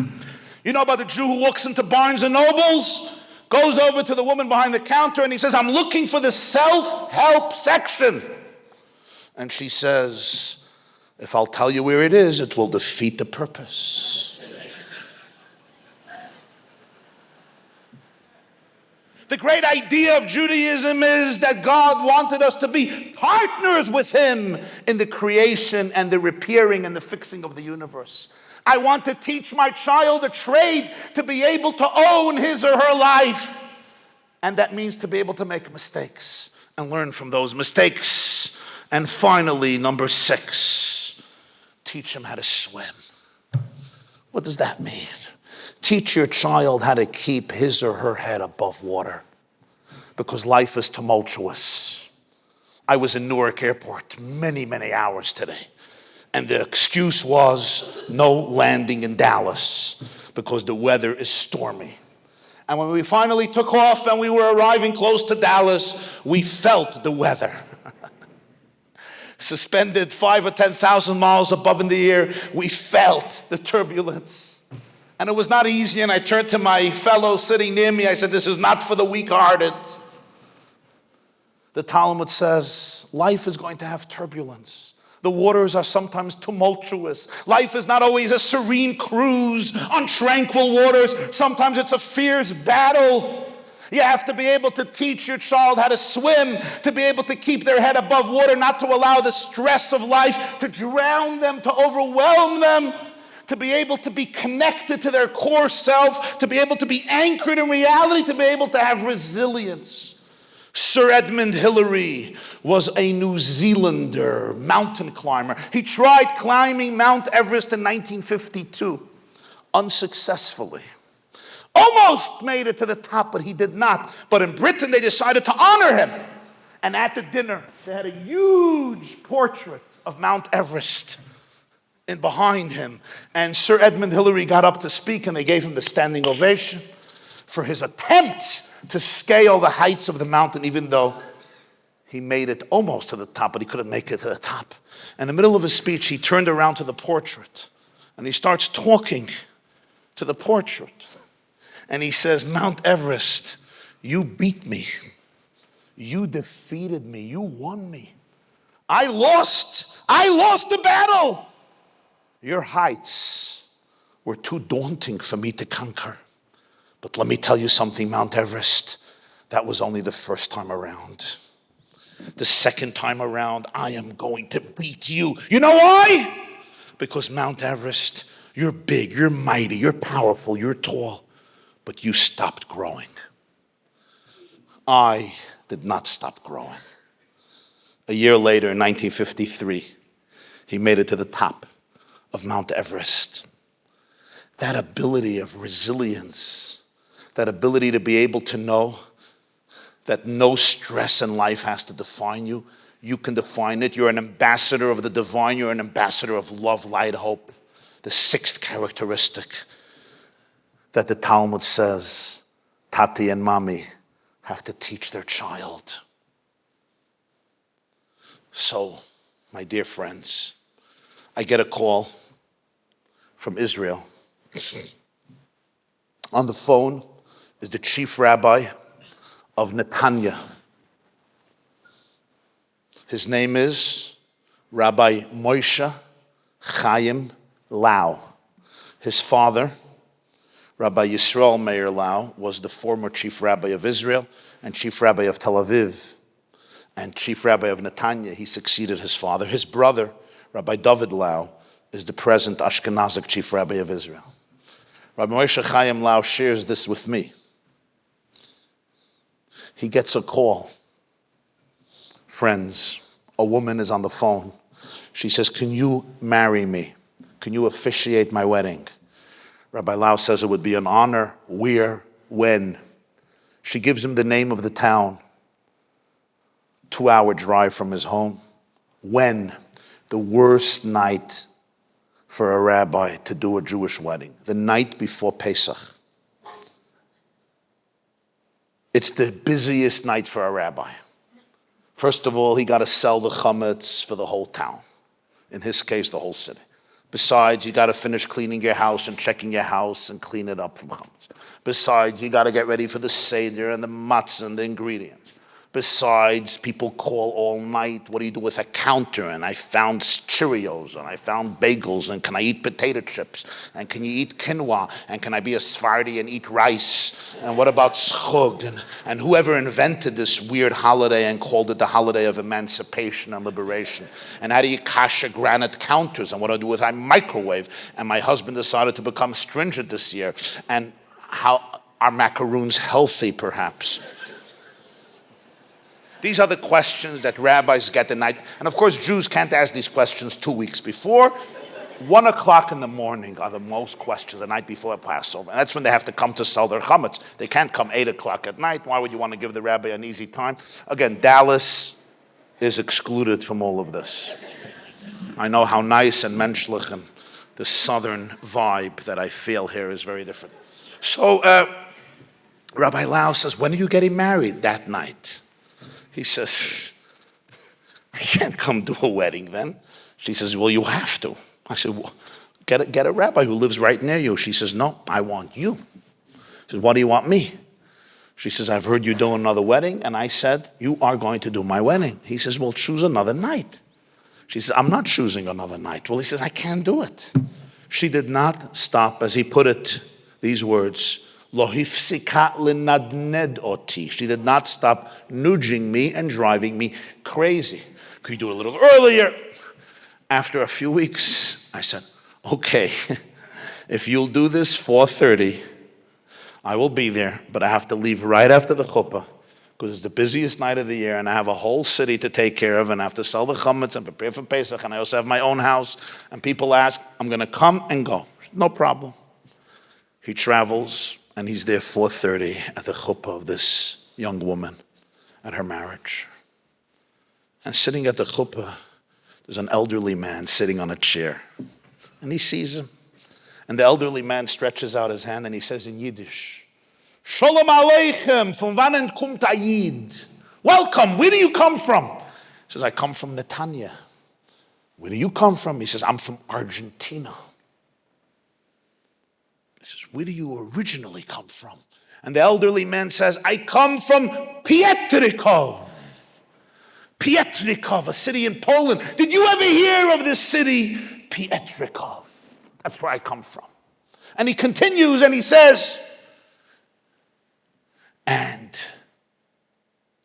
You know about the Jew who walks into Barnes and Nobles, goes over to the woman behind the counter, and he says, I'm looking for the self-help section. And she says, if I'll tell you where it is, it will defeat the purpose. The great idea of Judaism is that God wanted us to be partners with Him in the creation and the repairing and the fixing of the universe. I want to teach my child a trade to be able to own his or her life. And that means to be able to make mistakes and learn from those mistakes. And finally, number 6, teach him how to swim. What does that mean? Teach your child how to keep his or her head above water, because life is tumultuous. I was in Newark Airport many, many hours today, and the excuse was no landing in Dallas because the weather is stormy. And when we finally took off and we were arriving close to Dallas, we felt the weather. Suspended 5,000 or 10,000 miles above in the air, we felt the turbulence. And it was not easy, and I turned to my fellow sitting near me. I said, this is not for the weak-hearted. The Talmud says, life is going to have turbulence. The waters are sometimes tumultuous. Life is not always a serene cruise on tranquil waters. Sometimes it's a fierce battle. You have to be able to teach your child how to swim, to be able to keep their head above water, not to allow the stress of life to drown them, to overwhelm them. To be able to be connected to their core self, to be able to be anchored in reality, to be able to have resilience. Sir Edmund Hillary was a New Zealander mountain climber. He tried climbing Mount Everest in 1952, unsuccessfully. Almost made it to the top, but he did not. But in Britain, they decided to honor him. And at the dinner, they had a huge portrait of Mount Everest and behind him. And Sir Edmund Hillary got up to speak, and they gave him the standing ovation for his attempt to scale the heights of the mountain, even though he made it almost to the top, but he couldn't make it to the top. In the middle of his speech, he turned around to the portrait, and he starts talking to the portrait. And he says, Mount Everest, you beat me. You defeated me. You won me. I lost the battle. Your heights were too daunting for me to conquer. But let me tell you something, Mount Everest, that was only the first time around. The second time around, I am going to beat you. You know why? Because Mount Everest, you're big, you're mighty, you're powerful, you're tall, but you stopped growing. I did not stop growing. A year later, in 1953, he made it to the top of Mount Everest. That ability of resilience, that ability to be able to know that no stress in life has to define you. You can define it. You're an ambassador of the divine. You're an ambassador of love, light, hope. The sixth characteristic that the Talmud says, Tati and Mami have to teach their child. So, my dear friends, I get a call from Israel. On the phone is the chief rabbi of Netanya. His name is Rabbi Moshe Chaim Lau. His father, Rabbi Yisrael Meir Lau, was the former chief rabbi of Israel and chief rabbi of Tel Aviv and chief rabbi of Netanya. He succeeded his father. His brother, Rabbi David Lau, is the present Ashkenazic chief rabbi of Israel. Rabbi Moshe Chaim Lau shares this with me. He gets a call. Friends, a woman is on the phone. She says, can you marry me? Can you officiate my wedding? Rabbi Lau says it would be an honor. Where? When? She gives him the name of the town. 2-hour drive from his home. When? The worst night for a rabbi to do a Jewish wedding. The night before Pesach. It's the busiest night for a rabbi. First of all, he got to sell the chametz for the whole town. In his case, the whole city. Besides, you got to finish cleaning your house and checking your house and clean it up from chametz. Besides, you got to get ready for the seder and the matzah and the ingredients. Besides, people call all night. What do you do with a counter? And I found Cheerios, and I found bagels, and can I eat potato chips? And can you eat quinoa? And can I be a Sephardi and eat rice? And what about schug? And whoever invented this weird holiday and called it the holiday of emancipation and liberation? And how do you kasha granite counters? And what do I do with my microwave? And my husband decided to become stringent this year. And how are macaroons healthy, perhaps? These are the questions that rabbis get the night. And of course, Jews can't ask these questions 2 weeks before. 1 o'clock in the morning are the most questions the night before Passover. And that's when they have to come to sell their chametz. They can't come 8 o'clock at night. Why would you want to give the rabbi an easy time? Again, Dallas is excluded from all of this. I know how nice and menschlich and the southern vibe that I feel here is very different. So Rabbi Lau says, when are you getting married? That night. He says, I can't come to a wedding then. She says, well, you have to. I said, well, get a rabbi who lives right near you. She says, no, I want you. She says, what do you want me? She says, I've heard you do another wedding. And I said, you are going to do my wedding. He says, well, choose another night. She says, I'm not choosing another night. Well, he says, I can't do it. She did not stop, as he put it, these words, Lo hifsika lenadned oti. She did not stop nudging me and driving me crazy. Could you do it a little earlier? After a few weeks, I said, okay, if you'll do this 4:30, I will be there, but I have to leave right after the chuppah because it's the busiest night of the year and I have a whole city to take care of and I have to sell the chametz and prepare for Pesach and I also have my own house and people ask, I'm going to come and go. No problem. He travels. And he's there 4:30 at the chuppah of this young woman at her marriage. And sitting at the chuppah, there's an elderly man sitting on a chair. And he sees him. And the elderly man stretches out his hand and he says in Yiddish, Shalom Aleichem, von wannen kommt Ayid? Welcome. Where do you come from? He says, I come from Netanya. Where do you come from? He says, I'm from Argentina. He says, where do you originally come from? And the elderly man says, I come from Pietrykov. Pietrykov, a city in Poland. Did you ever hear of this city? Pietrykov. That's where I come from. And he continues and he says, and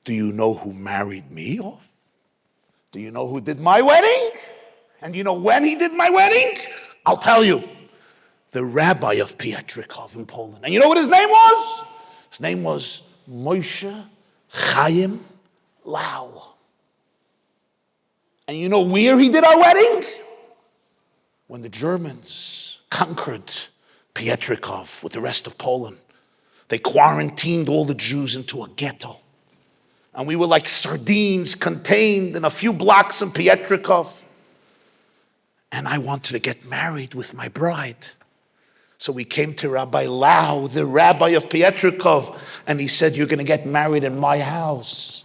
do you know who married me off? Do you know who did my wedding? And do you know when he did my wedding? I'll tell you. The rabbi of Pietrykov in Poland. And you know what his name was? His name was Moshe Chaim Lau. And you know where he did our wedding? When the Germans conquered Pietrykov with the rest of Poland. They quarantined all the Jews into a ghetto. And we were like sardines contained in a few blocks in Pietrykov. And I wanted to get married with my bride. So we came to Rabbi Lau, the rabbi of Pietrykov, and he said, you're going to get married in my house.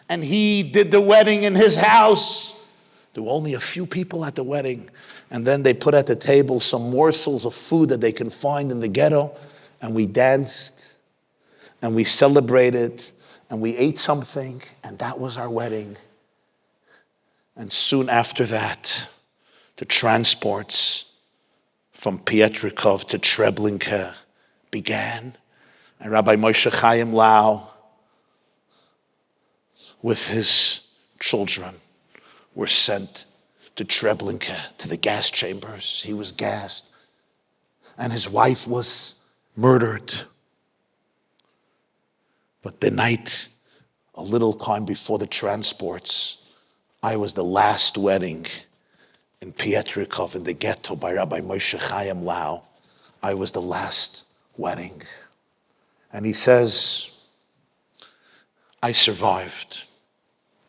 And he did the wedding in his house. There were only a few people at the wedding. And then they put at the table some morsels of food that they can find in the ghetto. And we danced, and we celebrated, and we ate something, and that was our wedding. And soon after that, the transports from Pietrykov to Treblinka began. And Rabbi Moshe Chaim Lau, with his children, were sent to Treblinka, to the gas chambers. He was gassed. And his wife was murdered. But the night, a little time before the transports, I was the last wedding in Pietrykov, in the ghetto, by Rabbi Moshe Chaim Lau. I was the last wedding. And he says, I survived.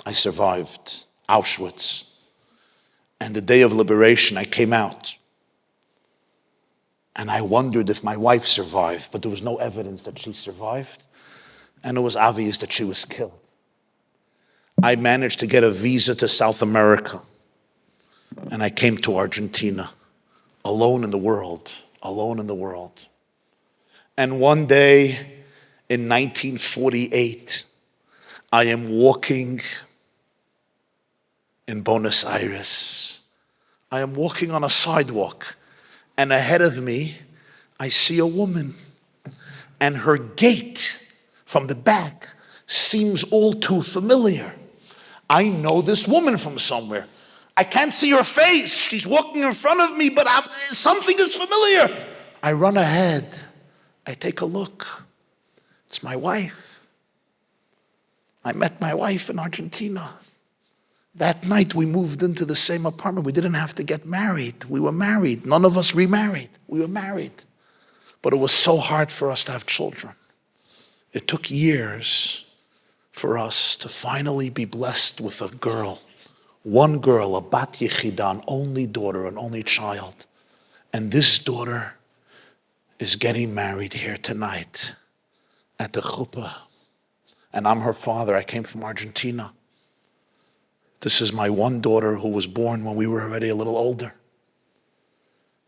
I survived Auschwitz. And the day of liberation, I came out. And I wondered if my wife survived, but there was no evidence that she survived. And it was obvious that she was killed. I managed to get a visa to South America. And I came to Argentina, alone in the world, alone in the world. And one day in 1948, I am walking in Buenos Aires. I am walking on a sidewalk, and ahead of me, I see a woman, and her gait from the back seems all too familiar. I know this woman from somewhere. I can't see her face. She's walking in front of me, but something is familiar. I run ahead. I take a look. It's my wife. I met my wife in Argentina. That night we moved into the same apartment. We didn't have to get married. We were married. None of us remarried. We were married. But it was so hard for us to have children. It took years for us to finally be blessed with a girl. One girl, a bat yechida, an only daughter, an only child. And this daughter is getting married here tonight at the chuppah. And I'm her father. I came from Argentina. This is my one daughter who was born when we were already a little older.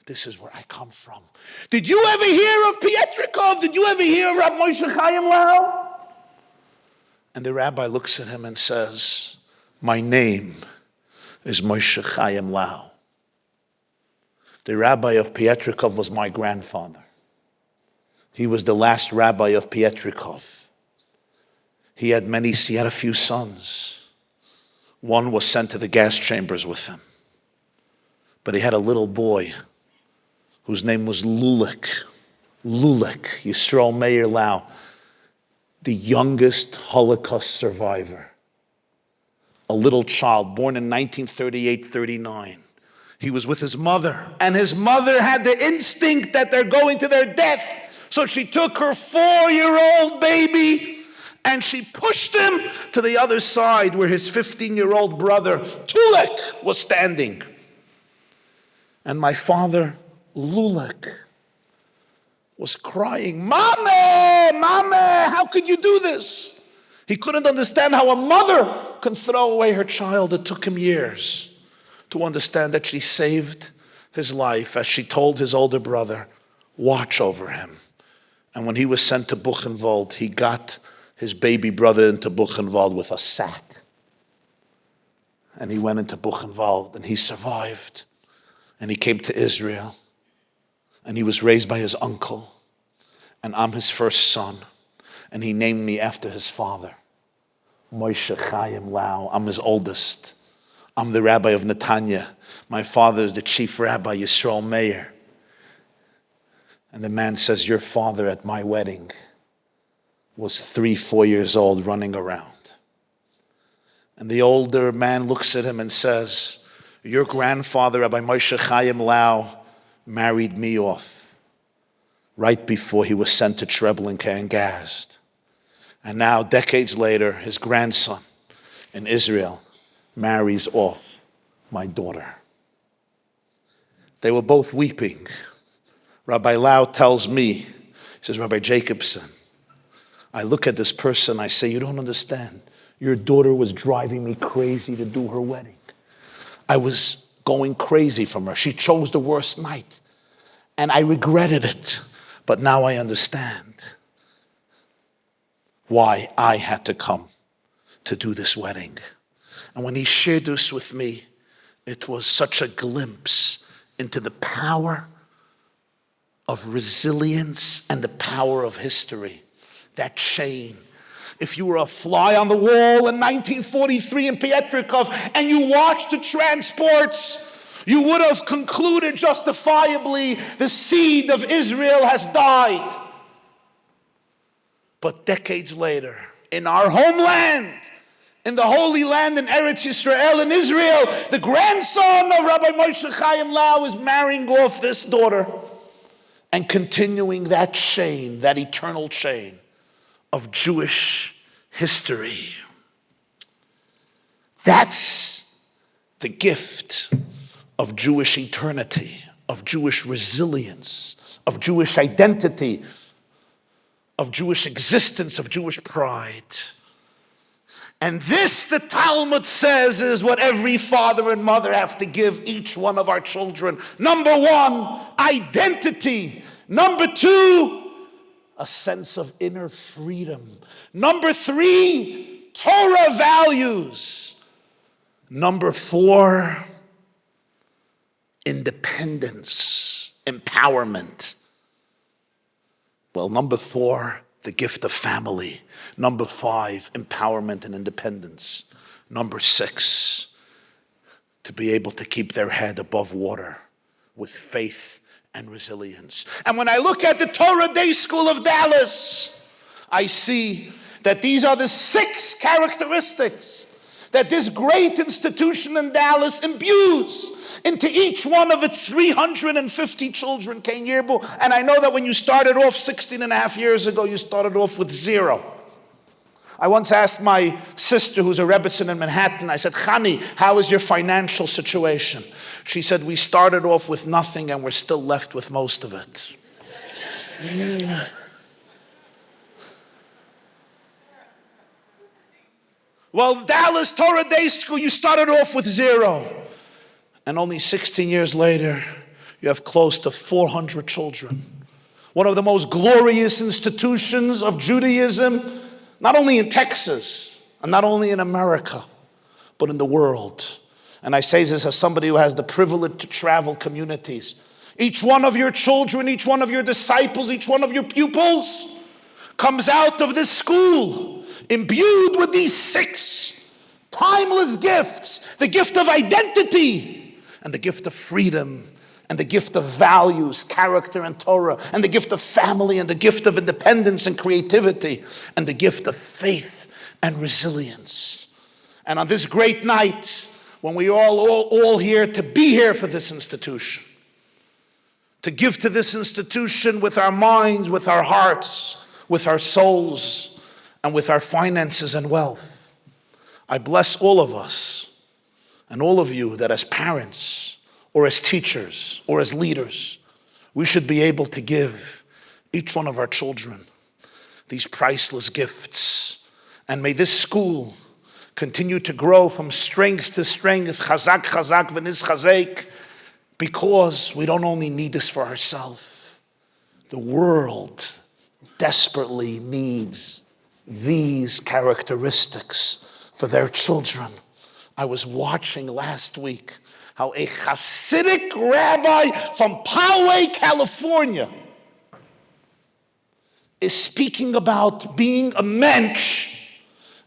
This is where I come from. Did you ever hear of Pietrykov? Did you ever hear of Rabbi Moshe Chaim Lau? And the rabbi looks at him and says, my name is Moshe Chaim Lau. The rabbi of Pietrykov was my grandfather. He was the last rabbi of Pietrykov. He had a few sons. One was sent to the gas chambers with him. But he had a little boy whose name was Lulik. Lulik, Yisrael Meir Lau, the youngest Holocaust survivor. A little child born in 1938-39. He was with his mother, and his mother had the instinct that they're going to their death. So she took her 4-year-old baby and she pushed him to the other side where his 15-year-old brother, Tulek, was standing. And my father, Lulik, was crying, Mame, Mame, how could you do this? He couldn't understand how a mother can throw away her child. It took him years to understand that she saved his life as she told his older brother, watch over him. And when he was sent to Buchenwald, he got his baby brother into Buchenwald with a sack. And he went into Buchenwald and he survived. And he came to Israel. And he was raised by his uncle. And I'm his first son. And he named me after his father, Moshe Chaim Lau. I'm his oldest. I'm the rabbi of Netanya. My father is the chief rabbi, Yisrael Meir. And the man says, your father at my wedding was 3-4 years old running around. And the older man looks at him and says, your grandfather, Rabbi Moshe Chaim Lau, married me off right before he was sent to Treblinka and Gazd. And now, decades later, his grandson in Israel marries off my daughter. They were both weeping. Rabbi Lau tells me, he says, Rabbi Jacobson, I look at this person, I say, you don't understand. Your daughter was driving me crazy to do her wedding. I was going crazy from her. She chose the worst night. And I regretted it. But now I understand why I had to come to do this wedding. And when he shared this with me, it was such a glimpse into the power of resilience and the power of history. That chain. If you were a fly on the wall in 1943 in Pietrikov and you watched the transports, you would have concluded justifiably the seed of Israel has died. But decades later, in our homeland, in the Holy Land in Eretz Yisrael in Israel, the grandson of Rabbi Moshe Chaim Lau is marrying off this daughter and continuing that chain, that eternal chain of Jewish history. That's the gift of Jewish eternity, of Jewish resilience, of Jewish identity, of Jewish existence, of Jewish pride. And this, the Talmud says, is what every father and mother have to give each one of our children. Number one, identity. Number two, a sense of inner freedom. Number three, Torah values. Number four, independence, empowerment. Well, number four, the gift of family. Number five, empowerment and independence. Number six, to be able to keep their head above water with faith and resilience. And when I look at the Torah Day School of Dallas, I see that these are the 6 characteristics that this great institution in Dallas imbues into each one of its 350 children, Ken Yirbu. And I know that when you started off 16 and a half years ago, you started off with 0. I once asked my sister, who's a Rebbetzin in Manhattan, I said, Chani, how is your financial situation? She said, we started off with nothing and we're still left with most of it. Well, Dallas Torah Day School, you started off with 0. And only 16 years later, you have close to 400 children. One of the most glorious institutions of Judaism, not only in Texas, and not only in America, but in the world. And I say this as somebody who has the privilege to travel communities. Each one of your children, each one of your disciples, each one of your pupils comes out of this school imbued with these 6 timeless gifts. The gift of identity, and the gift of freedom, and the gift of values, character and Torah, and the gift of family, and the gift of independence and creativity, and the gift of faith and resilience. And on this great night, when we are all here to be here for this institution, to give to this institution with our minds, with our hearts, with our souls, and with our finances and wealth, I bless all of us and all of you that as parents or as teachers or as leaders, we should be able to give each one of our children these priceless gifts And may this school continue to grow from strength to strength, chazak, chazak, v'niz chazek, because we don't only need this for ourselves. The world desperately needs these characteristics for their children. I was watching last week how a Hasidic rabbi from Poway, California, is speaking about being a mensch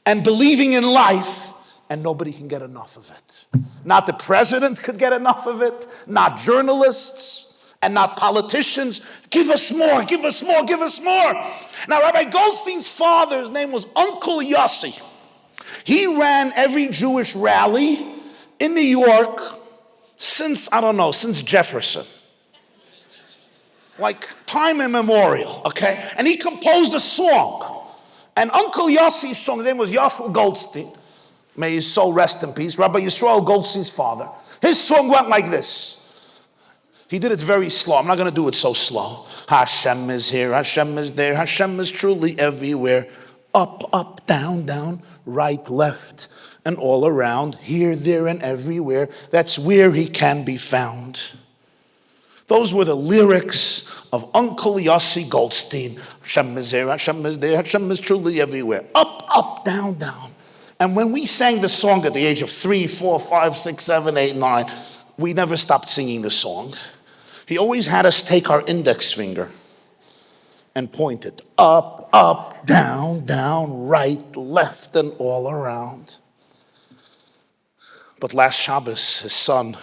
and believing in life, and nobody can get enough of it. Not the president could get enough of it, not journalists, and not politicians. Give us more, give us more, give us more. Now, Rabbi Goldstein's father, his name was Uncle Yossi. He ran every Jewish rally in New York since Jefferson. Like time immemorial, okay? And he composed a song. And Uncle Yossi's song, his name was Yossi Goldstein. May his soul rest in peace. Rabbi Yisrael Goldstein's father. His song went like this. He did it very slow. I'm not going to do it so slow. Hashem is here, Hashem is there, Hashem is truly everywhere. Up, up, down, down, right, left, and all around. Here, there, and everywhere. That's where he can be found. Those were the lyrics of Uncle Yossi Goldstein. Hashem is here, Hashem is there, Hashem is truly everywhere. Up, up, down, down. And when we sang the song at the age of 3, 4, 5, 6, 7, 8, 9, we never stopped singing the song. He always had us take our index finger and point it up, up, down, down, right, left, and all around. But last Shabbos, his son,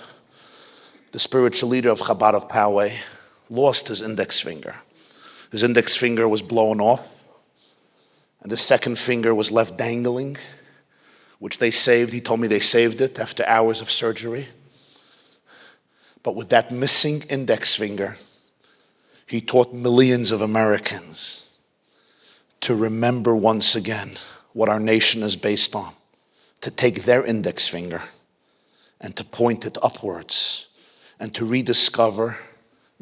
the spiritual leader of Chabad of Poway, lost his index finger. His index finger was blown off, and the second finger was left dangling, which they saved. He told me they saved it after hours of surgery. But with that missing index finger, he taught millions of Americans to remember once again what our nation is based on, to take their index finger and to point it upwards and to rediscover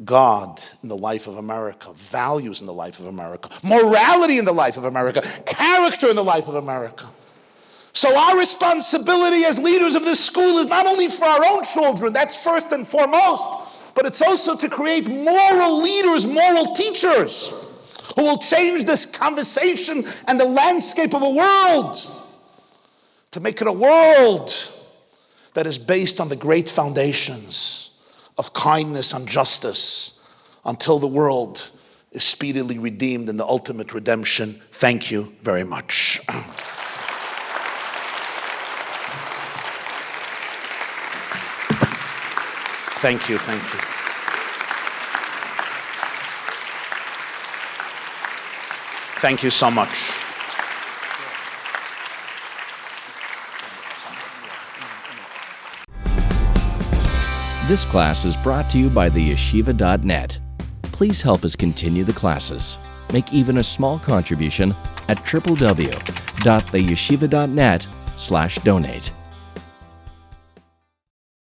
God in the life of America, values in the life of America, morality in the life of America, character in the life of America. So our responsibility as leaders of this school is not only for our own children, that's first and foremost, but it's also to create moral leaders, moral teachers who will change this conversation and the landscape of a world, to make it a world that is based on the great foundations of kindness and justice until the world is speedily redeemed in the ultimate redemption. Thank you very much. Thank you, thank you. Thank you so much. This class is brought to you by theyeshiva.net. Please help us continue the classes. Make even a small contribution at www.theyeshiva.net/donate.